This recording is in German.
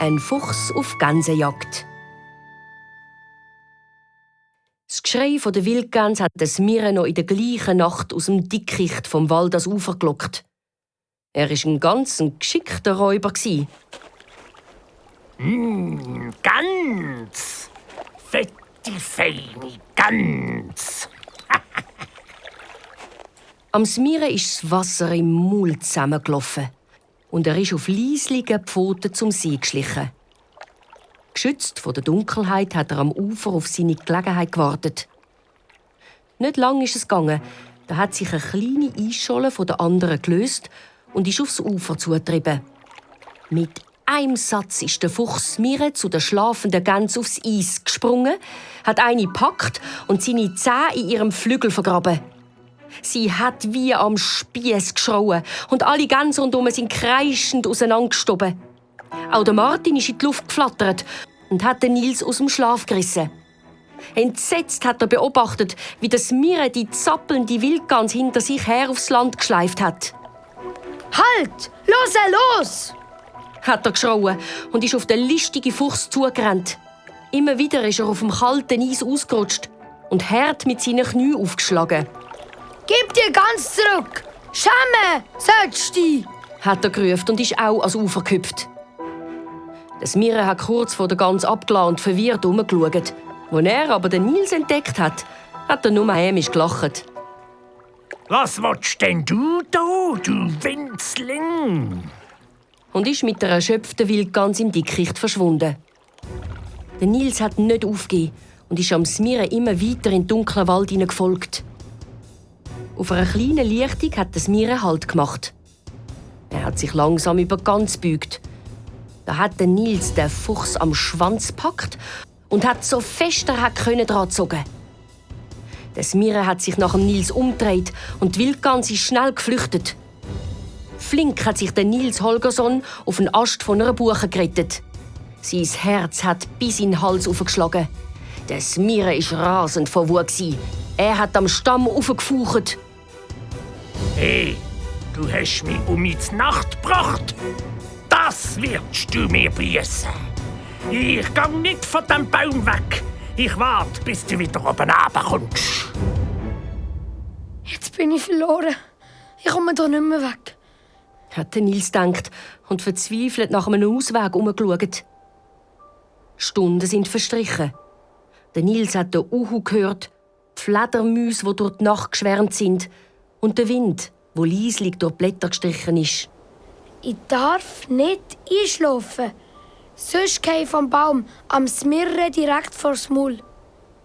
Ein Fuchs auf Gänsejagd. Das Geschrei der Wildgänse hat das Mire noch in der gleichen Nacht aus dem Dickicht vom Wald ans Ufer gelockt. Er war ein ganz geschickter Räuber. Gans! Fette, feine Gans! Am Mire ist das Wasser im Maul zusammengelaufen und er ist auf leislichen Pfoten zum See geschlichen. Geschützt von der Dunkelheit hat er am Ufer auf seine Gelegenheit gewartet. Nicht lang ist es gegangen, da hat sich eine kleine Eisscholle von der anderen gelöst und ist aufs Ufer zugetrieben. Mit einem Satz ist der Fuchs Mire zu der schlafenden Gans aufs Eis gesprungen, hat eine gepackt und seine Zähne in ihrem Flügel vergraben. Sie hat wie am Spiess geschrauen und alle Gänse rundum sind kreischend auseinandergestoben. Auch der Martin ist in die Luft geflattert und hat den Nils aus dem Schlaf gerissen. Entsetzt hat er beobachtet, wie das Mire die zappelnde Wildgans hinter sich her aufs Land geschleift hat. Halt! Los! Hat er geschrauen und ist auf den listigen Fuchs zugerannt. Immer wieder ist er auf dem kalten Eis ausgerutscht und hart mit seinen Knien aufgeschlagen. Gib dir ganz zurück! Schäme, sollst du! Hat er gerufen und ist auch ans Ufer gehüpft. Das Mire hat kurz vor der Gans abgelassen und verwirrt herumgeschaut. Als er aber den Nils entdeckt hat er nur hämisch gelacht. Was willst denn du da, du Winzling? Und ist mit der erschöpften Wildgans im Dickicht verschwunden. Der Nils hat nicht aufgegeben und ist am Mire immer weiter in den dunklen Wald gefolgt. Auf einer kleinen Lichtung hat das Mire Halt gemacht. Er hat sich langsam über die Gans gebeugt. Da hat der Nils den Fuchs am Schwanz gepackt und hat so fest er konnte dran gezogen. Das Mire hat sich nach dem Nils umgedreht und die Wildgans ist schnell geflüchtet. Flink hat sich der Nils Holgersson auf den Ast von einer Buche gerettet. Sein Herz hat bis in den Hals aufgeschlagen. Das Mire war rasend vor Wut. Er hat am Stamm aufgefaucht. Hey, du hast mich um die Nacht gebracht. Das wirst du mir büßen. Ich geh nicht von dem Baum weg. Ich warte, bis du wieder oben runterkommst. Jetzt bin ich verloren. Ich komme hier nicht mehr weg. Hat der Nils gedacht und verzweifelt nach einem Ausweg herumgeschaut. Stunden sind verstrichen. Der Nils hat den Uhu gehört, die Fledermäuse, die durch die Nacht geschwärmt sind, und den Wind, der leislich durch die Blätter gestrichen ist. Ich darf nicht einschlafen. Sonst gehe ich vom Baum am Mire direkt vors Maul.